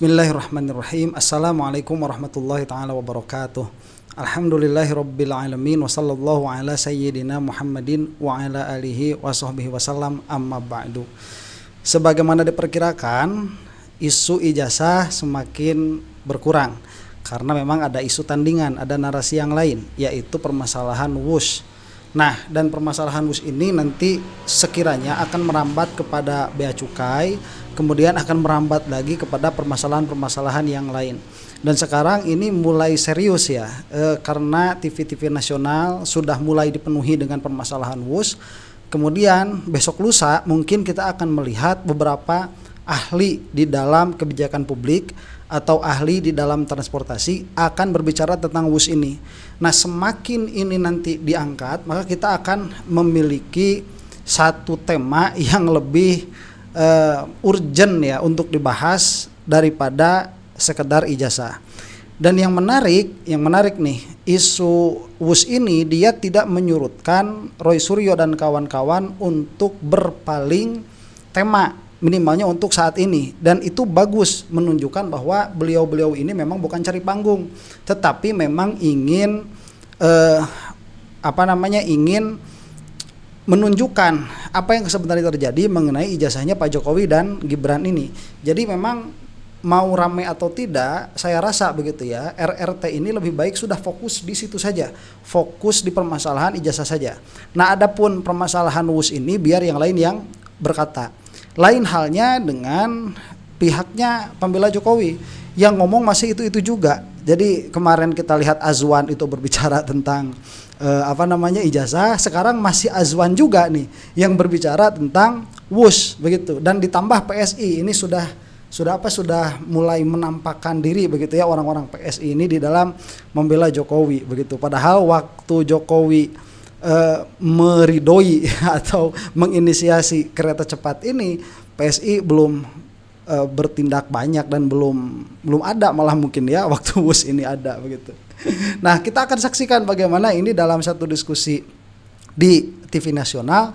Bismillahirrahmanirrahim. Assalamualaikum warahmatullahi ta'ala wabarakatuh. Alhamdulillahirabbil alamin wa sallallahu ala sayyidina Muhammadin wa ala alihi wa sahbihi wasallam, amma ba'du. Sebagaimana diperkirakan, isu ijazah semakin berkurang karena memang ada isu tandingan, ada narasi yang lain, yaitu permasalahan WUS. Nah, dan permasalahan WUS ini nanti sekiranya akan merambat kepada bea cukai, kemudian akan merambat lagi kepada permasalahan-permasalahan yang lain. Dan sekarang ini mulai serius ya, karena TV-TV nasional sudah mulai dipenuhi dengan permasalahan WUS. Kemudian besok lusa mungkin kita akan melihat beberapa ahli di dalam kebijakan publik atau ahli di dalam transportasi akan berbicara tentang WUS ini. Nah, semakin ini nanti diangkat, maka kita akan memiliki satu tema yang lebih urgent ya untuk dibahas daripada sekedar ijazah. Dan yang menarik nih, isu WUS ini dia tidak menyurutkan Roy Suryo dan kawan-kawan untuk berpaling tema, minimalnya untuk saat ini. Dan itu bagus, menunjukkan bahwa beliau-beliau ini memang bukan cari panggung, tetapi memang ingin ingin menunjukkan apa yang sebenarnya terjadi mengenai ijazahnya Pak Jokowi dan Gibran ini. Jadi memang mau ramai atau tidak, saya rasa begitu ya, RRT ini lebih baik sudah fokus di situ saja, fokus di permasalahan ijazah saja. Nah, adapun permasalahan WUS ini biar yang lain yang berkata. Lain halnya dengan pihaknya pembela Jokowi yang ngomong masih itu juga. Jadi kemarin kita lihat Azwan itu berbicara tentang ijazah, sekarang masih Azwan juga nih yang berbicara tentang WUS begitu. Dan ditambah PSI ini sudah mulai menampakkan diri begitu ya, orang-orang PSI ini di dalam membela Jokowi begitu. Padahal waktu Jokowi meridoi atau menginisiasi kereta cepat ini, PSI belum bertindak banyak dan belum ada malah mungkin ya waktu WUS ini ada begitu. Nah, kita akan saksikan bagaimana ini dalam satu diskusi di TV nasional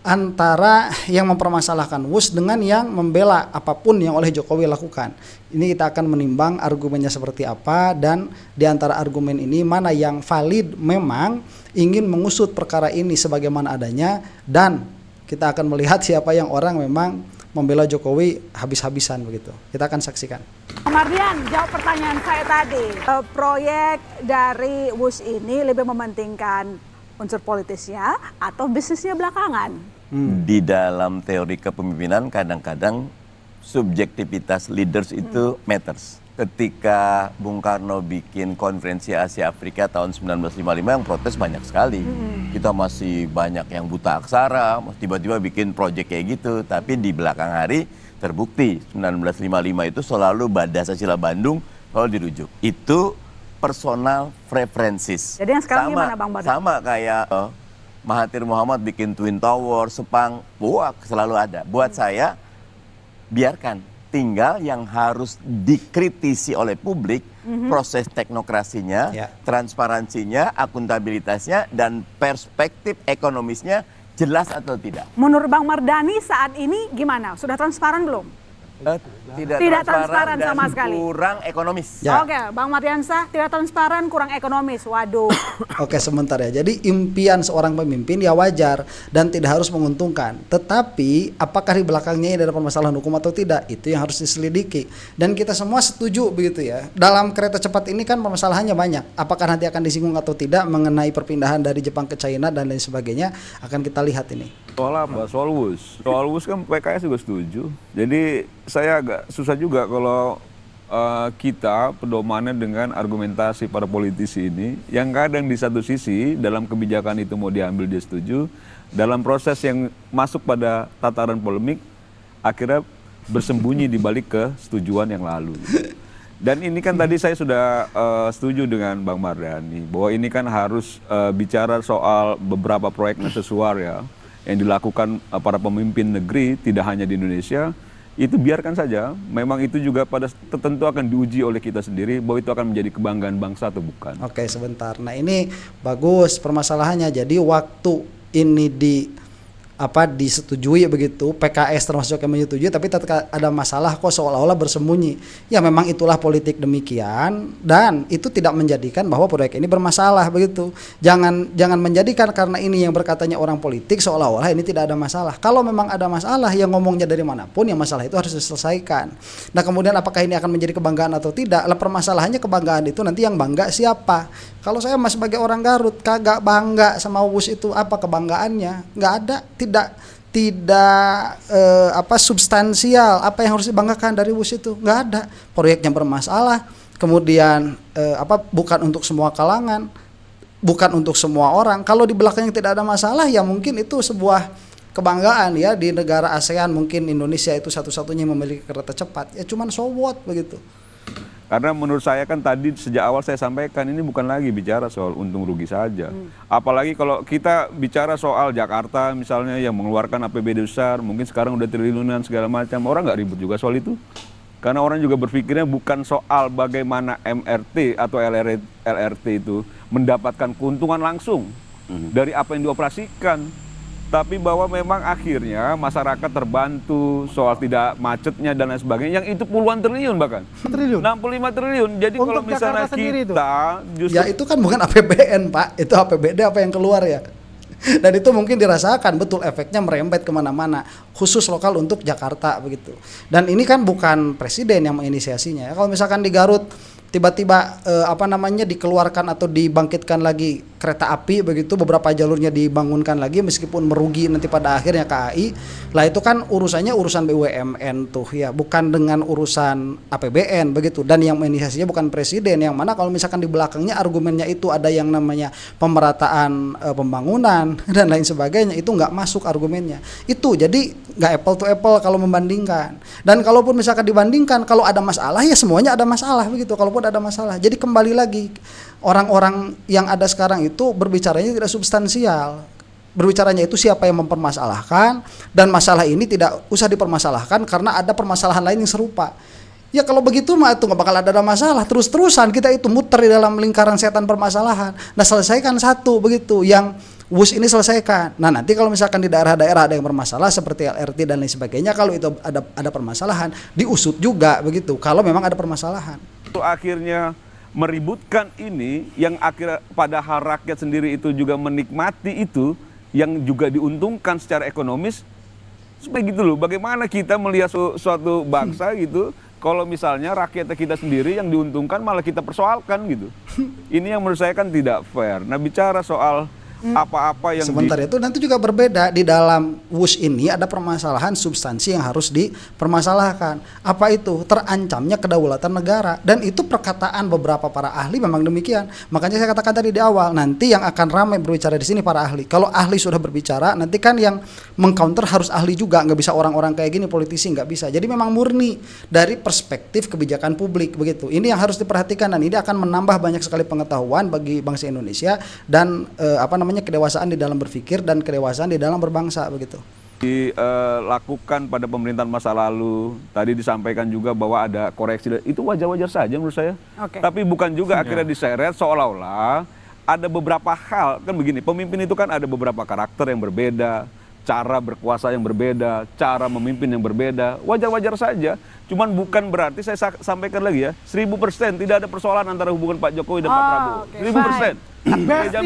antara yang mempermasalahkan WUS dengan yang membela apapun yang oleh Jokowi lakukan. Ini kita akan menimbang argumennya seperti apa, dan di antara argumen ini mana yang valid memang ingin mengusut perkara ini sebagaimana adanya, dan kita akan melihat siapa yang orang memang membela Jokowi habis-habisan begitu. Kita akan saksikan. Mardian, jawab pertanyaan saya tadi. Proyek dari WUS ini lebih mementingkan unsur politisnya atau bisnisnya belakangan? Di dalam teori kepemimpinan kadang-kadang subjektivitas leaders itu matters. Ketika Bung Karno bikin konferensi Asia Afrika tahun 1955 yang protes banyak sekali. Kita masih banyak yang buta aksara, tiba-tiba bikin proyek kayak gitu. Tapi di belakang hari terbukti 1955 itu selalu Badasasila Bandung selalu dirujuk. Itu personal preferences. Jadi yang sekarang gimana Bang Badar? Sama kayak Mahathir Muhammad bikin Twin Tower, Sepang, selalu ada. Buat saya, biarkan. Tinggal yang harus dikritisi oleh publik, proses teknokrasinya, transparansinya, akuntabilitasnya, dan perspektif ekonomisnya jelas atau tidak. Menurut Bang Mardhani saat ini gimana? Sudah transparan belum? Tidak transparan dan sama sekali. Kurang ekonomis. Ya. Oke, Bang Mardiansah, tidak transparan, kurang ekonomis. Waduh. Oke, sebentar ya. Jadi impian seorang pemimpin ya wajar dan tidak harus menguntungkan. Tetapi apakah di belakangnya ada permasalahan hukum atau tidak? Itu yang harus diselidiki. Dan kita semua setuju begitu ya. Dalam kereta cepat ini kan permasalahannya banyak. Apakah nanti akan disinggung atau tidak mengenai perpindahan dari Jepang ke China dan lain sebagainya, akan kita lihat ini. Soal apa? Soal WUS. Soal WUS kan PKS juga setuju. Jadi saya agak susah juga kalau kita pedomannya dengan argumentasi para politisi ini yang kadang di satu sisi dalam kebijakan itu mau diambil dia setuju, dalam proses yang masuk pada tataran polemik akhirnya bersembunyi di balik kesetujuan yang lalu. Dan ini kan tadi saya sudah setuju dengan Bang Mardhani bahwa ini kan harus bicara soal beberapa proyek aksesuar ya yang dilakukan para pemimpin negeri tidak hanya di Indonesia. Itu biarkan saja, memang itu juga pada tertentu akan diuji oleh kita sendiri bahwa itu akan menjadi kebanggaan bangsa atau bukan. Oke, sebentar. Nah, ini bagus permasalahannya. Jadi waktu ini disetujui begitu, PKS termasuk yang menyetujui, tapi ketika ada masalah kok seolah-olah bersembunyi. Ya memang itulah politik demikian, dan itu tidak menjadikan bahwa proyek ini bermasalah begitu. Jangan menjadikan karena ini yang berkatanya orang politik seolah-olah ini tidak ada masalah. Kalau memang ada masalah, yang ngomongnya dari manapun, yang masalah itu harus diselesaikan. Nah kemudian apakah ini akan menjadi kebanggaan atau tidak? Lah permasalahannya kebanggaan itu nanti yang bangga siapa? Kalau saya sebagai orang Garut kagak bangga sama WUS itu, apa kebanggaannya? Nggak ada, tidak substansial apa yang harus dibanggakan dari WUS itu, nggak ada. Proyeknya bermasalah, kemudian bukan untuk semua kalangan, bukan untuk semua orang. Kalau di belakangnya tidak ada masalah, ya mungkin itu sebuah kebanggaan ya. Di negara ASEAN mungkin Indonesia itu satu-satunya yang memiliki kereta cepat, ya cuman so what begitu. Karena menurut saya kan tadi sejak awal saya sampaikan ini bukan lagi bicara soal untung rugi saja. Apalagi kalau kita bicara soal Jakarta misalnya yang mengeluarkan APBD besar, mungkin sekarang udah triliunan segala macam, orang nggak ribut juga soal itu. Karena orang juga berpikirnya bukan soal bagaimana MRT atau LRT itu mendapatkan keuntungan langsung dari apa yang dioperasikan. Tapi bahwa memang akhirnya masyarakat terbantu soal tidak macetnya dan lain sebagainya, yang itu puluhan triliun bahkan. 65 triliun. Jadi Untuk kalau misalnya kita justru... Ya itu kan bukan APBN Pak, itu APBD apa yang keluar ya. Dan itu mungkin dirasakan betul efeknya merembet kemana-mana, khusus lokal untuk Jakarta begitu. Dan ini kan bukan presiden yang menginisiasinya ya. Kalau misalkan di Garut tiba-tiba dikeluarkan atau dibangkitkan lagi kereta api begitu, beberapa jalurnya dibangunkan lagi meskipun merugi nanti pada akhirnya KAI, lah itu kan urusannya urusan BUMN tuh ya, bukan dengan urusan APBN begitu. Dan yang menginisiasinya bukan presiden, yang mana kalau misalkan di belakangnya argumennya itu ada yang namanya pemerataan pembangunan dan lain sebagainya, itu nggak masuk argumennya itu. Jadi nggak apple to apple kalau membandingkan. Dan kalaupun misalkan dibandingkan, kalau ada masalah ya semuanya ada masalah begitu. Kalaupun ada masalah, jadi kembali lagi orang-orang yang ada sekarang itu berbicaranya tidak substansial. Berbicaranya itu siapa yang mempermasalahkan, dan masalah ini tidak usah dipermasalahkan karena ada permasalahan lain yang serupa. Ya kalau begitu mah itu nggak bakal ada masalah, terus-terusan kita itu muter di dalam lingkaran setan permasalahan. Nah selesaikan satu begitu, yang WUS ini selesaikan. Nah nanti kalau misalkan di daerah-daerah ada yang bermasalah seperti LRT dan lain sebagainya, kalau itu ada permasalahan diusut juga begitu. Kalau memang ada permasalahan. Akhirnya meributkan ini, yang akhirnya padahal rakyat sendiri itu juga menikmati itu, yang juga diuntungkan secara ekonomis. Supaya gitu loh, bagaimana kita melihat suatu bangsa gitu, kalau misalnya rakyat kita sendiri yang diuntungkan malah kita persoalkan gitu. Ini yang menurut saya kan tidak fair. Nah bicara soal apa-apa yang sebentar itu nanti juga berbeda. Di dalam WUS ini ada permasalahan substansi yang harus dipermasalahkan. Apa itu? Terancamnya kedaulatan negara, dan itu perkataan beberapa para ahli memang demikian. Makanya saya katakan tadi di awal, nanti yang akan ramai berbicara di sini para ahli. Kalau ahli sudah berbicara, nanti kan yang mengcounter harus ahli juga, nggak bisa orang-orang kayak gini politisi, nggak bisa. Jadi memang murni dari perspektif kebijakan publik begitu. Ini yang harus diperhatikan, dan ini akan menambah banyak sekali pengetahuan bagi bangsa Indonesia dan kedewasaan di dalam berpikir dan kedewasaan di dalam berbangsa begitu. Dilakukan pada pemerintahan masa lalu, tadi disampaikan juga bahwa ada koreksi, itu wajar-wajar saja menurut saya. Tapi bukan juga akhirnya diseret seolah-olah ada beberapa hal, kan begini, pemimpin itu kan ada beberapa karakter yang berbeda, cara berkuasa yang berbeda, cara memimpin yang berbeda, wajar-wajar saja. Cuman bukan berarti, saya sampaikan lagi ya, 1000% tidak ada persoalan antara hubungan Pak Jokowi dan Pak Prabowo. 1000%. Ada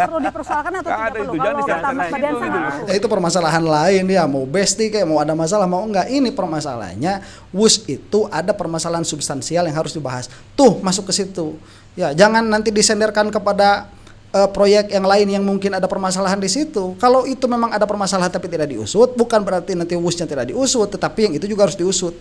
perlu dipersoalkan atau tidak perlu? Kalau kata Mas Badian Ya itu permasalahan lain ya, mau besti kayak mau ada masalah mau enggak. Ini permasalahannya WUS itu ada permasalahan substansial yang harus dibahas. Tuh masuk ke situ. Ya jangan nanti disenderkan kepada proyek yang lain yang mungkin ada permasalahan di situ. Kalau itu memang ada permasalahan tapi tidak diusut, bukan berarti nanti WUS-nya tidak diusut, tetapi yang itu juga harus diusut.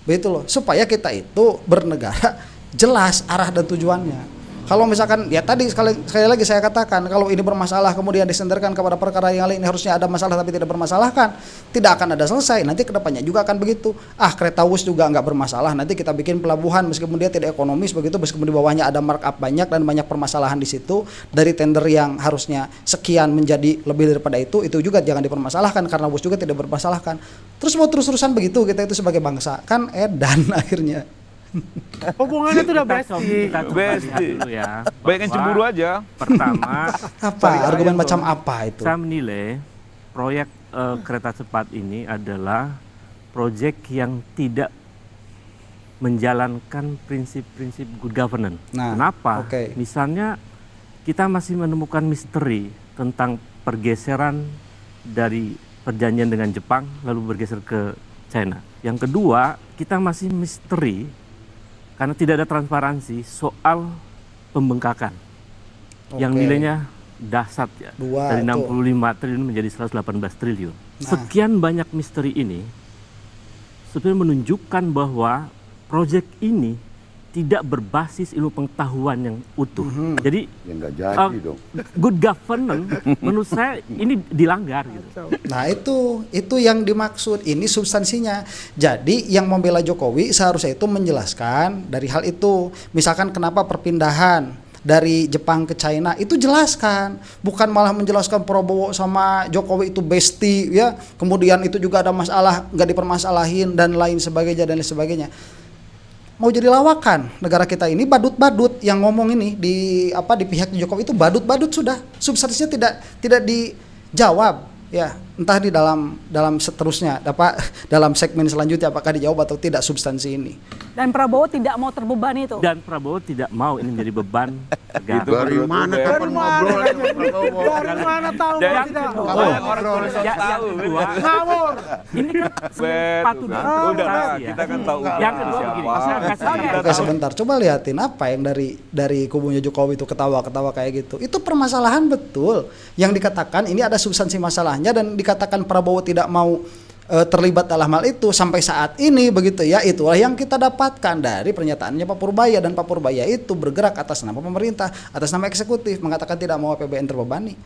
Begitu loh, supaya kita itu bernegara jelas arah dan tujuannya. Kalau misalkan ya tadi sekali lagi saya katakan, kalau ini bermasalah kemudian disenderkan kepada perkara yang lain harusnya ada masalah tapi tidak bermasalahkan, tidak akan ada selesai. Nanti kedepannya juga akan begitu. Kereta WUS juga nggak bermasalah, nanti kita bikin pelabuhan meskipun dia tidak ekonomis begitu, meskipun di bawahnya ada markup banyak dan banyak permasalahan di situ, dari tender yang harusnya sekian menjadi lebih daripada itu juga jangan dipermasalahkan karena WUS juga tidak bermasalahkan. Terus mau terus-terusan begitu kita itu sebagai bangsa kan edan akhirnya. Hubungannya itu udah Kita coba lihat dulu ya. Banyak yang cemburu aja. Pertama, Apa argumen macam apa itu? saya menilai proyek kereta cepat ini adalah proyek yang tidak menjalankan prinsip-prinsip good governance. Nah, Kenapa? oke. Misalnya kita masih menemukan misteri tentang pergeseran dari perjanjian dengan Jepang lalu bergeser ke China. Yang kedua, kita masih misteri karena tidak ada transparansi soal pembengkakan yang Oke. nilainya dahsyat ya, Dua dari itu. 65 triliun menjadi 118 triliun. Nah. Sekian banyak misteri ini sebenarnya menunjukkan bahwa proyek ini tidak berbasis ilmu pengetahuan yang utuh. Jadi Ya nggak jadi dong. good governance menurut saya ini dilanggar gitu. Nah itu yang dimaksud, ini substansinya. Jadi yang membela Jokowi seharusnya itu menjelaskan dari hal itu. Misalkan kenapa perpindahan dari Jepang ke China, itu jelaskan. Bukan malah menjelaskan Prabowo sama Jokowi itu bestie ya. Kemudian itu juga ada masalah nggak dipermasalahin dan lain sebagainya dan lain sebagainya. Mau jadi lawakan negara kita ini, badut-badut yang ngomong ini di pihak Jokowi itu badut-badut sudah, substansinya tidak dijawab ya, entah di dalam seterusnya dalam segmen selanjutnya apakah dijawab atau tidak substansi ini. Dan Prabowo tidak mau terbebani itu. Dan Prabowo tidak mau ini menjadi beban negara. Dari mana kapan ngobrol sama Prabowo? Dari mana tahu Dan kalau tidak? yang kedua, Ngawur. ini kan patut Udah, dikonsultasi ya. kita kan tahu Yang kedua siapa. begini, saya kasih Oke sebentar, coba liatin apa yang dari kubunya Jokowi itu ketawa-ketawa kayak gitu. Itu permasalahan betul. Yang dikatakan ini ada substansi masalahnya dan dikatakan Prabowo tidak mau terlibat dalam hal itu sampai saat ini begitu ya. Itulah yang kita dapatkan dari pernyataannya Pak Purbaya, dan Pak Purbaya itu bergerak atas nama pemerintah, atas nama eksekutif, mengatakan tidak mau APBN terbebani.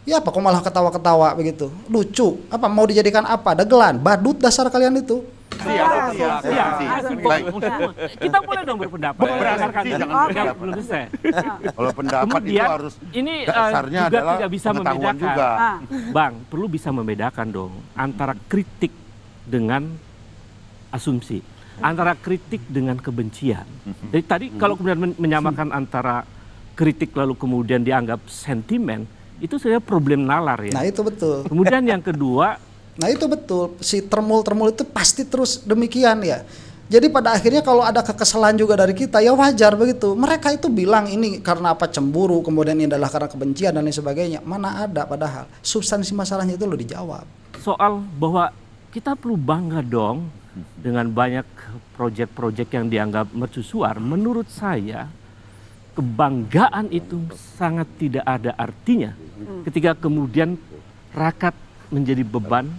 Ya apa kok malah ketawa-ketawa begitu? Lucu. Apa mau dijadikan apa? Dagelan, badut dasar kalian itu. Iya, Baik. kita boleh dong berpendapat berdasarkan belum selesai. Kalau pendapat itu Kemudian harus ini dasarnya juga adalah tidak bisa pengetahuan membedakan. juga. Bang, perlu bisa membedakan dong antara kritik dengan asumsi, antara kritik dengan kebencian. Jadi tadi kalau kemudian menyamakan antara kritik lalu kemudian dianggap sentimen, itu sebenarnya problem nalar ya. Nah itu betul. Kemudian yang kedua, Nah itu betul, si termul-termul itu pasti terus demikian ya. Jadi pada akhirnya kalau ada kekesalan juga dari kita, ya wajar begitu. Mereka itu bilang ini karena apa, cemburu, kemudian ini adalah karena kebencian dan lain sebagainya. Mana ada, padahal substansi masalahnya itu lo dijawab. soal bahwa kita perlu bangga dong dengan banyak proyek-proyek yang dianggap mercusuar. Menurut saya kebanggaan itu sangat tidak ada artinya ketika kemudian rakyat menjadi beban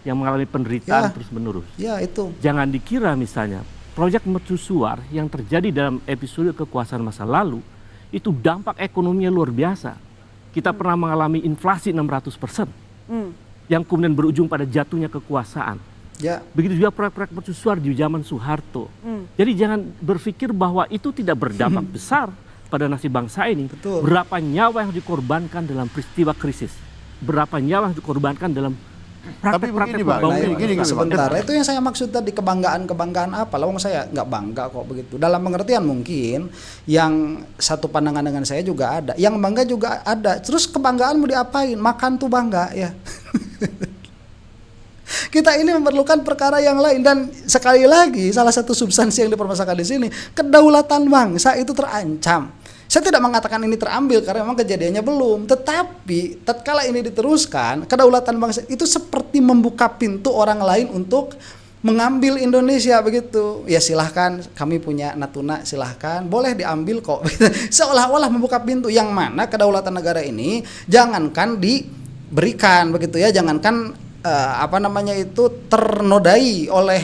yang mengalami penderitaan Ya. terus-menerus. Ya itu. Jangan dikira misalnya proyek mercusuar yang terjadi dalam episode kekuasaan masa lalu itu dampak ekonominya luar biasa. Kita pernah mengalami inflasi 600% yang kemudian berujung pada jatuhnya kekuasaan. Ya. Begitu juga proyek-proyek mercusuar di zaman Soeharto. Jadi jangan berpikir bahwa itu tidak berdampak besar pada nasib bangsa ini. Betul. Berapa nyawa yang dikorbankan dalam peristiwa krisis? Berapa nyawa yang dikorbankan dalam praktek-praktek begini, Bang. pembangunan? Gini, Sebentar, itu yang saya maksud tadi, kebanggaan apa? Lawang saya nggak bangga kok begitu. Dalam pengertian mungkin yang satu pandangan dengan saya juga ada, yang bangga juga ada. Terus kebanggaan mau diapain? Makan tuh bangga ya. Kita ini memerlukan perkara yang lain, dan sekali lagi salah satu substansi yang dipermasalahkan di sini, kedaulatan bangsa itu terancam. Saya tidak mengatakan ini terambil karena memang kejadiannya belum, tetapi tatkala ini diteruskan, kedaulatan bangsa itu seperti membuka pintu orang lain untuk mengambil Indonesia begitu. Ya silahkan, kami punya Natuna, silahkan, boleh diambil kok. Seolah-olah membuka pintu yang mana kedaulatan negara ini jangankan diberikan begitu ya, jangankan ternodai oleh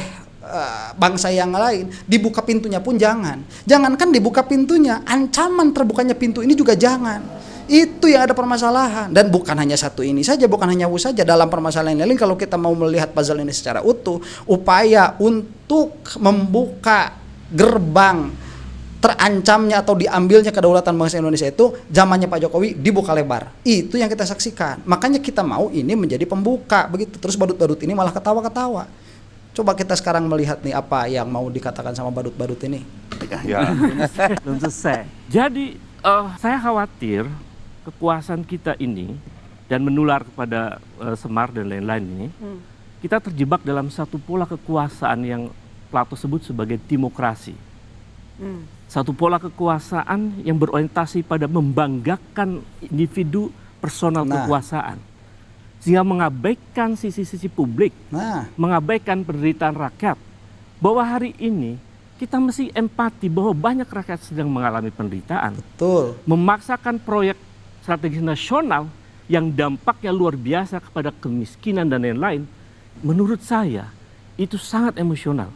bangsa yang lain, dibuka pintunya pun jangankan dibuka pintunya, ancaman terbukanya pintu ini juga jangan. Itu yang ada permasalahan, dan bukan hanya satu ini saja, bukan hanya WUS saja. Dalam permasalahan lain, kalau kita mau melihat puzzle ini secara utuh, upaya untuk membuka gerbang terancamnya atau diambilnya kedaulatan bangsa Indonesia itu zamannya Pak Jokowi dibuka lebar. Itu yang kita saksikan. Makanya kita mau ini menjadi pembuka begitu. Terus badut-badut ini malah ketawa-ketawa. Coba kita sekarang melihat nih apa yang mau dikatakan sama badut-badut ini. Ya. Belum selesai. Jadi saya khawatir kekuasaan kita ini dan menular kepada Semar dan lain-lain ini, kita terjebak dalam satu pola kekuasaan yang Plato sebut sebagai timokrasi. Satu pola kekuasaan yang berorientasi pada membanggakan individu personal kekuasaan. Sehingga mengabaikan sisi-sisi publik, mengabaikan penderitaan rakyat. Bahwa hari ini kita mesti empati bahwa banyak rakyat sedang mengalami penderitaan. Betul. Memaksakan proyek strategis nasional yang dampaknya luar biasa kepada kemiskinan dan lain-lain, menurut saya itu sangat emosional.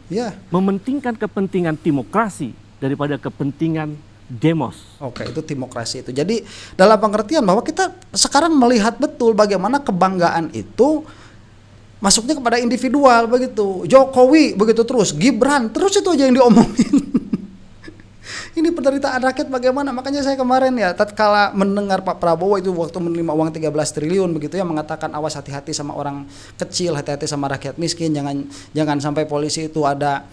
Mementingkan kepentingan timokrasi daripada kepentingan demos. Oke, itu timokrasi itu. Jadi dalam pengertian bahwa kita sekarang melihat betul bagaimana kebanggaan itu masuknya kepada individual begitu. Jokowi begitu terus, Gibran terus itu aja yang diomongin. Ini penderitaan rakyat bagaimana? Makanya saya kemarin ya tatkala mendengar Pak Prabowo itu waktu menerima uang 13 triliun begitu ya, mengatakan awas hati-hati sama orang kecil, hati-hati sama rakyat miskin, jangan sampai polisi itu ada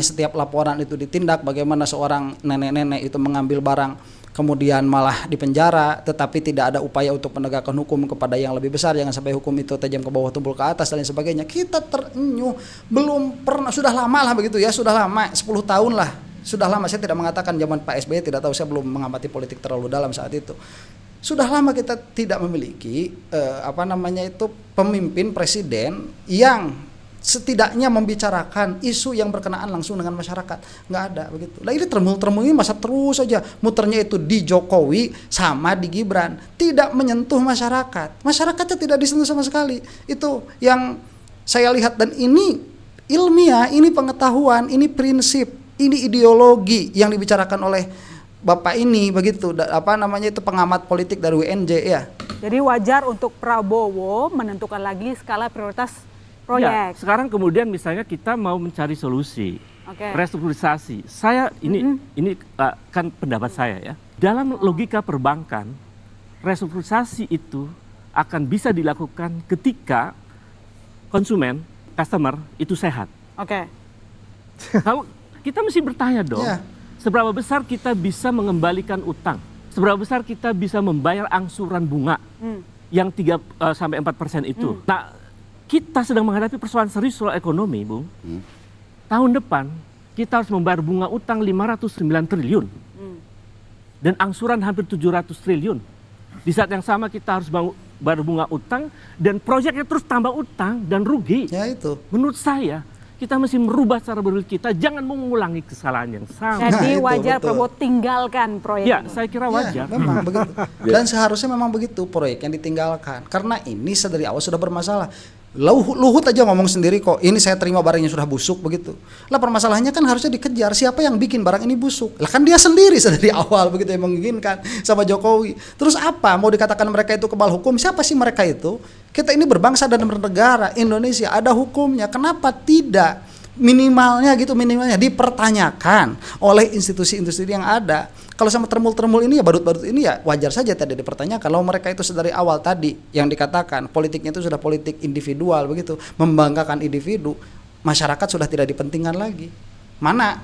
setiap laporan itu ditindak, bagaimana seorang nenek-nenek itu mengambil barang kemudian malah dipenjara, tetapi tidak ada upaya untuk penegakan hukum kepada yang lebih besar, jangan sampai hukum itu tajam ke bawah tumpul ke atas dan lain sebagainya. Kita terenyuh, belum pernah, sudah lama lah begitu ya, sudah lama 10 tahun lah, sudah lama. Saya tidak mengatakan zaman Pak SBY, tidak tahu, saya belum mengamati politik terlalu dalam saat itu. Sudah lama kita tidak memiliki pemimpin presiden yang setidaknya membicarakan isu yang berkenaan langsung dengan masyarakat. Nggak ada begitu. Nah ini termul-termul ini masa terus saja muternya itu di Jokowi sama di Gibran, tidak menyentuh masyarakat. Masyarakatnya tidak disentuh sama sekali. Itu yang saya lihat, dan ini ilmiah, ini pengetahuan, ini prinsip, ini ideologi yang dibicarakan oleh Bapak ini begitu, itu pengamat politik dari UNJ ya. Jadi wajar untuk Prabowo menentukan lagi skala prioritas proyek. Ya, sekarang kemudian misalnya kita mau mencari solusi, restrukturisasi. Saya ini kan pendapat saya ya. Dalam logika perbankan, restrukturisasi itu akan bisa dilakukan ketika konsumen, customer itu sehat. Kalau kita mesti bertanya dong, seberapa besar kita bisa mengembalikan utang? Seberapa besar kita bisa membayar angsuran bunga yang 3-4% itu? Nah, kita sedang menghadapi persoalan serius soal ekonomi, Bung. Tahun depan kita harus membayar bunga utang 509 triliun. Dan angsuran hampir 700 triliun. Di saat yang sama kita harus bayar bunga utang dan proyeknya terus tambah utang dan rugi. Ya itu. Menurut saya kita mesti merubah cara berpikir kita, jangan mengulangi kesalahan yang sama. Jadi wajar Prabowo tinggalkan proyek ya, ini. saya kira wajar. Memang begitu. Dan seharusnya memang begitu proyek yang ditinggalkan. Karena ini dari awal sudah bermasalah. Luhut aja ngomong sendiri kok, ini saya terima barangnya sudah busuk begitu. Lah permasalahannya kan harusnya dikejar siapa yang bikin barang ini busuk. Lah kan dia sendiri dari awal begitu yang menginginkan sama Jokowi. Terus apa? Mau dikatakan mereka itu kebal hukum? Siapa sih mereka itu? Kita ini berbangsa dan bernegara, Indonesia ada hukumnya. Kenapa tidak minimalnya dipertanyakan oleh institusi-institusi yang ada? Kalau sama termul-termul ini ya, badut-badut ini ya wajar saja tidak dipertanyakan. Kalau mereka itu dari awal tadi yang dikatakan politiknya itu sudah politik individual begitu, membanggakan individu, masyarakat sudah tidak dipentingkan lagi. Mana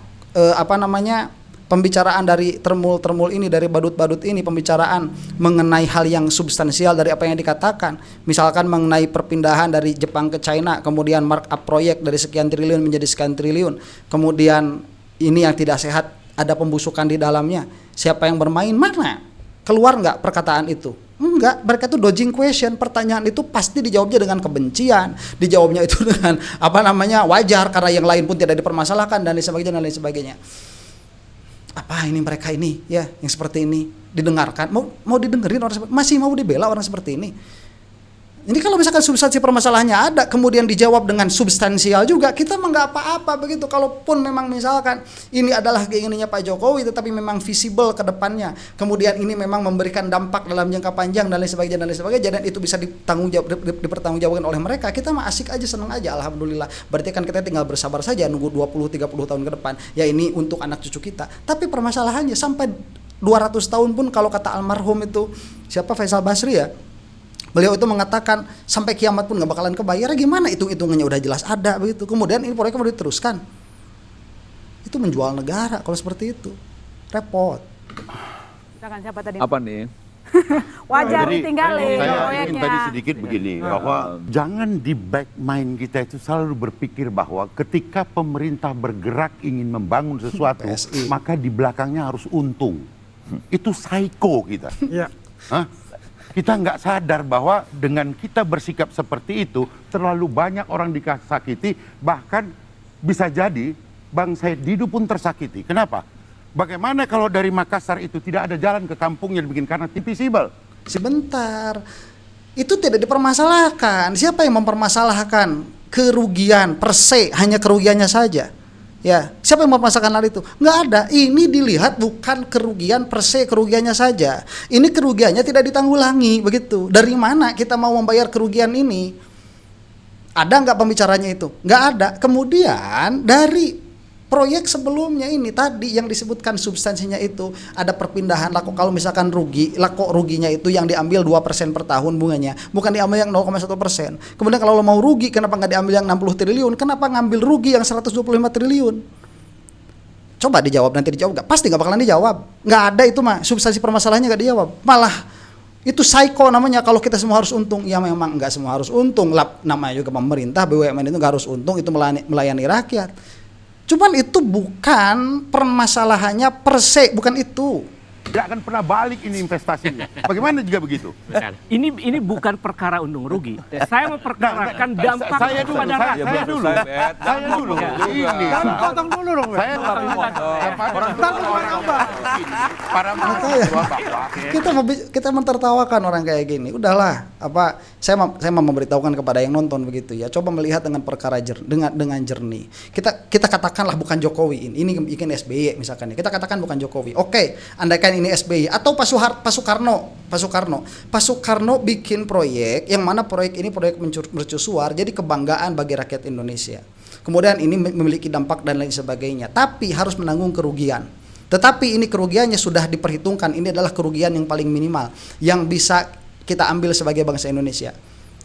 pembicaraan dari termul-termul ini, dari badut-badut ini, pembicaraan mengenai hal yang substansial dari apa yang dikatakan, misalkan mengenai perpindahan dari Jepang ke China, kemudian markup proyek dari sekian triliun menjadi sekian triliun, kemudian ini yang tidak sehat, ada pembusukan di dalamnya, siapa yang bermain, mana keluar nggak perkataan itu? Enggak, mereka itu dodging question, pertanyaan itu pasti dijawabnya dengan kebencian, dijawabnya itu dengan wajar karena yang lain pun tidak dipermasalahkan dan lain sebagainya. Apa ini mereka ini ya yang seperti ini didengarkan, mau didengerin orang masih mau dibela orang seperti ini. Ini kalau misalkan substansi permasalahannya ada, kemudian dijawab dengan substansial juga, kita mah nggak apa-apa begitu. Kalaupun memang misalkan ini adalah keinginannya Pak Jokowi, tetapi memang visible ke depannya, kemudian ini memang memberikan dampak dalam jangka panjang dan lain sebagainya, dan itu bisa dipertanggungjawabkan oleh mereka, kita mah asik aja, seneng aja, alhamdulillah. Berarti kan kita tinggal bersabar saja nunggu 20-30 tahun ke depan. Ya ini untuk anak cucu kita. Tapi permasalahannya sampai 200 tahun pun, kalau kata almarhum itu siapa, Faisal Basri ya, beliau itu mengatakan sampai kiamat pun nggak bakalan kebayar. Gimana hitung-hitungannya udah jelas ada begitu. Kemudian ini proyeknya mau diteruskan. Itu menjual negara kalau seperti itu. Repot. Silakan, siapa tadi? Apa nih? Wajar Jadi, ditinggalin saya ingin proyeknya. tadi sedikit begini, bahwa jangan di back mind kita itu selalu berpikir bahwa ketika pemerintah bergerak ingin membangun sesuatu, PSI. maka di belakangnya harus untung. Itu psycho kita. Iya. Hah? Kita nggak sadar bahwa dengan kita bersikap seperti itu, terlalu banyak orang disakiti, bahkan bisa jadi Bang Said Didu pun tersakiti. Kenapa? Bagaimana kalau dari Makassar itu tidak ada jalan ke kampungnya dibikin karena invisible? Sebentar. Itu tidak dipermasalahkan. Siapa yang mempermasalahkan kerugian per se, hanya kerugiannya saja? Ya, siapa yang mempermasalahkan hal itu? Nggak ada. Ini dilihat bukan kerugian per se, kerugiannya saja. Ini kerugiannya tidak ditanggulangi, begitu. Dari mana kita mau membayar kerugian ini? Ada nggak pembicaranya itu? Nggak ada. Kemudian dari proyek sebelumnya ini tadi yang disebutkan substansinya itu ada perpindahan lah, kalau misalkan rugi lah, kok ruginya itu yang diambil 2% per tahun bunganya, bukan diambil yang 0,1%. Kemudian kalau lo mau rugi, kenapa nggak diambil yang 60 triliun? Kenapa ngambil rugi yang 125 triliun? Coba dijawab, nanti dijawab nggak? Pasti nggak bakalan dijawab. Nggak ada itu mah, substansi permasalahannya nggak dijawab. Malah itu psycho namanya, kalau kita semua harus untung. Ya memang nggak semua harus untung lah, namanya juga pemerintah, BUMN itu nggak harus untung, itu melayani rakyat. Cuman itu bukan permasalahannya per se, bukan itu. Tidak akan pernah balik ini investasinya. Bagaimana juga begitu? Benar. Ini bukan perkara untung rugi. Saya memperkarakan dampak saya dulu, kepada rakyat. saya dulu. Saya dulu. Ini. Potong dulu dong. Saya para mahasiswa bahwa Kita mentertawakan orang kayak gini. Udahlah, saya mau memberitahukan kepada yang nonton begitu ya. Coba melihat dengan perkara dengan jernih. Kita katakanlah bukan Jokowi ini bikin SBY misalkan ya. Kita katakan bukan Jokowi. Oke, andaikan ini SBY atau Pak Soekarno bikin proyek yang mana proyek ini proyek mercusuar jadi kebanggaan bagi rakyat Indonesia. Kemudian ini memiliki dampak dan lain sebagainya, tapi harus menanggung kerugian. Tetapi ini kerugiannya sudah diperhitungkan, ini adalah kerugian yang paling minimal yang bisa kita ambil sebagai bangsa Indonesia.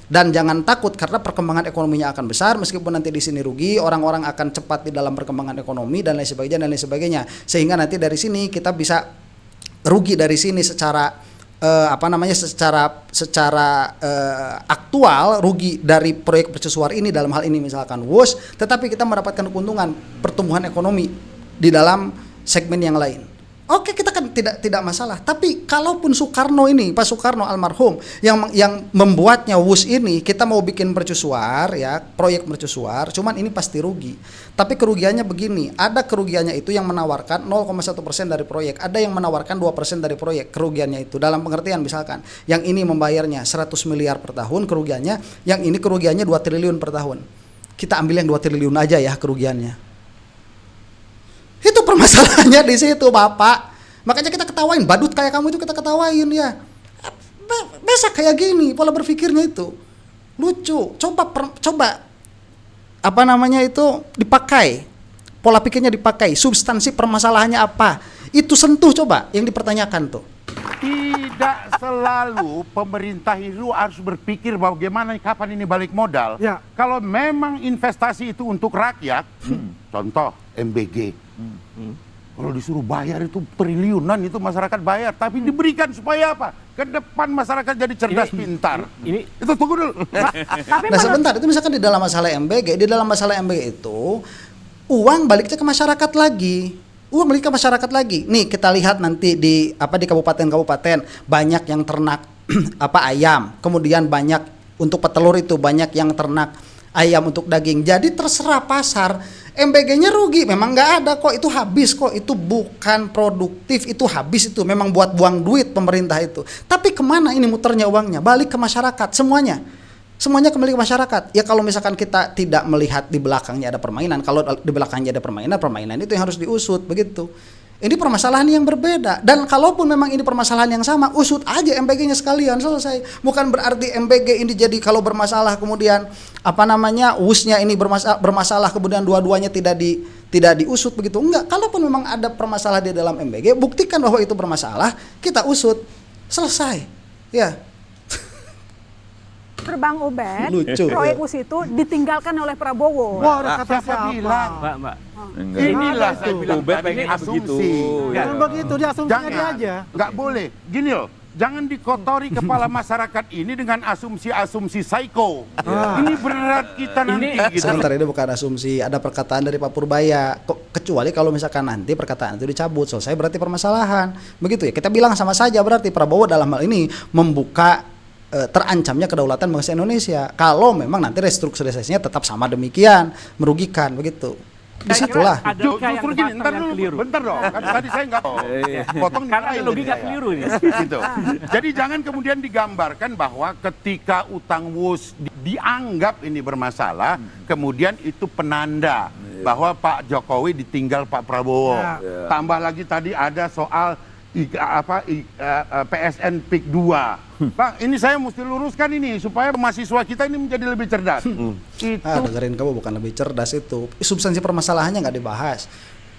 Dan jangan takut karena perkembangan ekonominya akan besar, meskipun nanti di sini rugi, orang-orang akan cepat di dalam perkembangan ekonomi dan lain sebagainya. Sehingga nanti dari sini kita bisa rugi dari sini secara aktual, rugi dari proyek mercusuar ini dalam hal ini misalkan WUS, tetapi kita mendapatkan keuntungan pertumbuhan ekonomi di dalam segmen yang lain. Oke, kita kan tidak masalah. Tapi kalaupun Soekarno ini, Pak Soekarno almarhum yang membuatnya WUS ini, kita mau bikin mercusuar ya, proyek mercusuar, cuman ini pasti rugi. Tapi kerugiannya begini, ada kerugiannya itu yang menawarkan 0,1% dari proyek, ada yang menawarkan 2% dari proyek kerugiannya itu. Dalam pengertian misalkan, yang ini membayarnya 100 miliar per tahun kerugiannya, yang ini kerugiannya 2 triliun per tahun. Kita ambil yang 2 triliun aja ya kerugiannya. Itu permasalahannya di situ, Bapak. Makanya kita ketawain, badut kayak kamu itu kita ketawain ya. Biasa kayak gini pola berpikirnya itu. Lucu. Coba dipakai. Pola pikirnya dipakai. Substansi permasalahannya apa? Itu sentuh coba yang dipertanyakan tuh. tidak selalu pemerintah itu harus berpikir bagaimana kapan ini balik modal. Ya. Kalau memang investasi itu untuk rakyat, contoh MBG. Kalau disuruh bayar itu triliunan, itu masyarakat bayar, tapi diberikan supaya apa? Ke depan masyarakat jadi cerdas, pintar. Itu tunggu dulu. Nah sebentar, itu misalkan di dalam masalah MBG itu uang baliknya ke masyarakat lagi. Nih kita lihat nanti di kabupaten-kabupaten banyak yang ternak ayam, kemudian banyak untuk petelur itu banyak yang ternak ayam untuk daging. Jadi terserah pasar. MBG-nya rugi, memang nggak ada kok, itu habis kok, itu bukan produktif, itu habis, itu memang buat buang duit pemerintah itu. Tapi kemana ini muternya uangnya? Balik ke masyarakat, semuanya kembali ke masyarakat. Ya kalau misalkan kita tidak melihat di belakangnya ada permainan, kalau di belakangnya ada permainan itu yang harus diusut begitu. Ini permasalahan yang berbeda, dan kalaupun memang ini permasalahan yang sama, usut aja MBG-nya sekalian, selesai. Bukan berarti MBG ini jadi kalau bermasalah kemudian WUS-nya ini bermasalah kemudian dua-duanya tidak diusut begitu. Enggak, kalaupun memang ada permasalahan di dalam MBG, buktikan bahwa itu bermasalah, kita usut, selesai. Ya. Bang Ubed, Lucu. proyek WUS itu ditinggalkan oleh Prabowo. Wah, kata Siapa siapa? bilang? Mbak. Inilah saya bilang Ubed tadi pengennya begitu. asumsi. Jangan begitu, dia asumsinya dia aja. Nggak boleh. Gini loh, Jangan dikotori kepala masyarakat ini dengan asumsi-asumsi psycho. Ini berat kita nanti. Gitu. Sebentar, ini bukan asumsi, ada perkataan dari Pak Purbaya. Kecuali kalau misalkan nanti perkataan itu dicabut, selesai berarti permasalahan. Begitu ya, kita bilang sama saja berarti Prabowo dalam hal ini membuka terancamnya kedaulatan bangsa Indonesia. Kalau memang nanti restrukturisasinya tetap sama demikian, merugikan begitu. Disitulah. Justru gini, bentar dong. Kan tadi saya nggak potong Karena ada logika keliru ini. Gitu. Jadi jangan kemudian digambarkan bahwa ketika utang WUS dianggap ini bermasalah, kemudian itu penanda bahwa Pak Jokowi ditinggal Pak Prabowo. Tambah lagi tadi ada soal PSN PIK 2. Bang, ini saya mesti luruskan ini supaya mahasiswa kita ini menjadi lebih cerdas. Dengerin kamu, bukan lebih cerdas itu. Substansi permasalahannya nggak dibahas.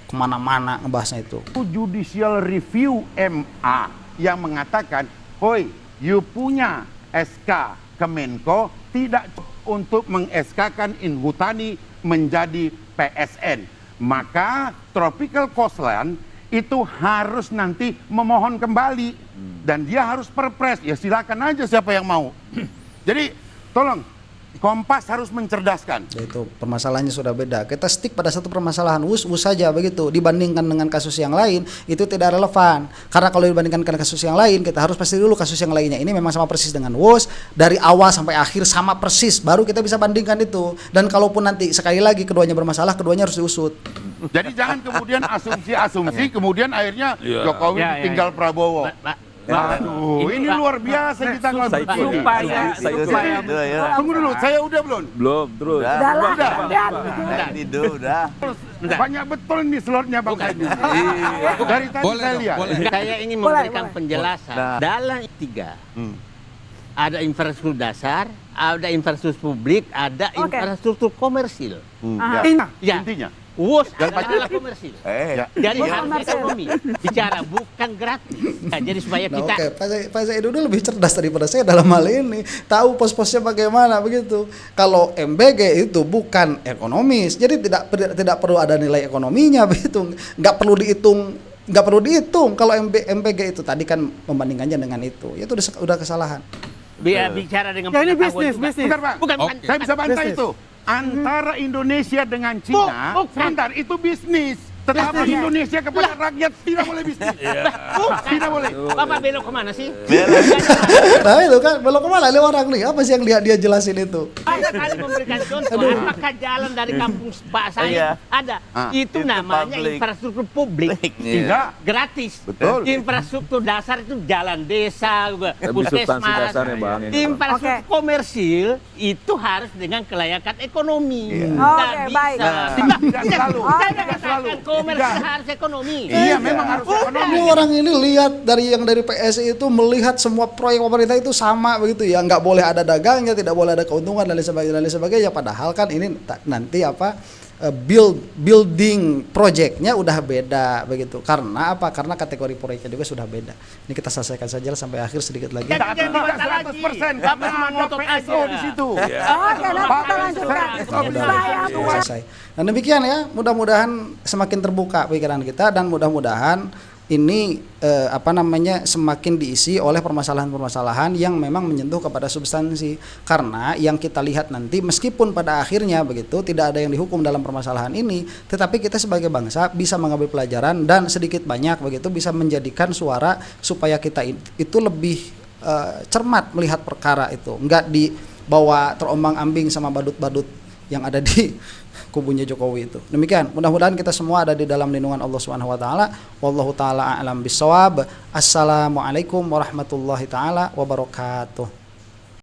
Kemana-mana ngebahasnya itu. Judicial Review MA yang mengatakan, hoi, you punya SK Kemenko tidak untuk meng-SK-kan Inhutani menjadi PSN. Maka Tropical Coastline itu harus nanti memohon kembali dan dia harus perpres. Ya silakan aja siapa yang mau. Jadi tolong Kompas harus mencerdaskan. Itu permasalahannya sudah beda. Kita stick pada satu permasalahan WUS saja begitu. Dibandingkan dengan kasus yang lain itu tidak relevan. Karena kalau dibandingkan dengan kasus yang lain, kita harus pasti dulu kasus yang lainnya ini memang sama persis dengan WUS, dari awal sampai akhir sama persis, baru kita bisa bandingkan itu. Dan kalaupun nanti sekali lagi keduanya bermasalah, keduanya harus diusut. Jadi jangan kemudian asumsi-asumsi kemudian akhirnya Jokowi ditinggal Prabowo. Aduh, ini luar biasa kita ngelakuin. Tunggu dulu, saya udah belum? Belum, terus. Udah. Banyak betul nih slotnya Bang Said. Dari tadi saya lihat. Saya ingin memberikan penjelasan. Dalam tiga, ada infrastruktur dasar, ada infrastruktur publik, ada infrastruktur komersil. Intinya. WUS adalah komersil. Jadi harus ekonomi. Bicara bukan gratis. Nah, jadi supaya kita. Oke, Pak Zaid dulu lebih cerdas daripada saya dalam hal ini. Tahu pos-posnya bagaimana begitu. Kalau MBG itu bukan ekonomis, jadi tidak perlu ada nilai ekonominya begitu. Nggak perlu dihitung kalau MBG itu tadi kan membandingkannya dengan itu. Itu udah kesalahan. Bicara dengan ini bisnis. Bentar, Pak. Bukan. Saya bisa bantah itu. Antara Indonesia dengan Cina, sebentar, itu bisnis. Tetapi Indonesia kepada rakyat tidak boleh bisnis. Tidak boleh. Bapak belok kemana sih? Nah itu kan belok kemana nih orang nih? Apa sih yang dia jelasin itu? Saya tadi memberikan contoh. Apakah jalan dari kampung Pak saya ada? Itu namanya infrastruktur publik. Tidak. Gratis. Betul. Infrastruktur dasar itu jalan desa, puskesmas. Infrastruktur komersil itu harus dengan kelayakan ekonomi. Oke, baik. Tidak selalu. Tidak selalu. Komersil harus ekonomi. Iya, memang harus ekonomi. Ini orang ini lihat dari PSI itu melihat semua proyek pemerintah itu sama begitu ya, nggak boleh ada dagangnya, tidak boleh ada keuntungan dan lain sebagainya. Padahal kan ini nanti building projectnya udah beda begitu. Karena apa? Karena kategori proyeknya juga sudah beda. Ini kita selesaikan saja sampai akhir sedikit lagi. Tidak 100%. Karena ada PSO di situ. Oke, nanti kita lanjutkan. Selesai. Dan demikian ya, mudah-mudahan semakin terbuka pikiran kita dan mudah-mudahan ini semakin diisi oleh permasalahan-permasalahan yang memang menyentuh kepada substansi. Karena yang kita lihat nanti meskipun pada akhirnya begitu tidak ada yang dihukum dalam permasalahan ini, tetapi kita sebagai bangsa bisa mengambil pelajaran dan sedikit banyak begitu bisa menjadikan suara supaya kita itu lebih cermat melihat perkara itu, enggak dibawa terombang-ambing sama badut-badut yang ada di kubunya Jokowi itu. Demikian, mudah-mudahan kita semua ada di dalam lindungan Allah Subhanahu wa taala. Wallahu taala a'lam bissawab. Assalamualaikum warahmatullahi taala wabarakatuh.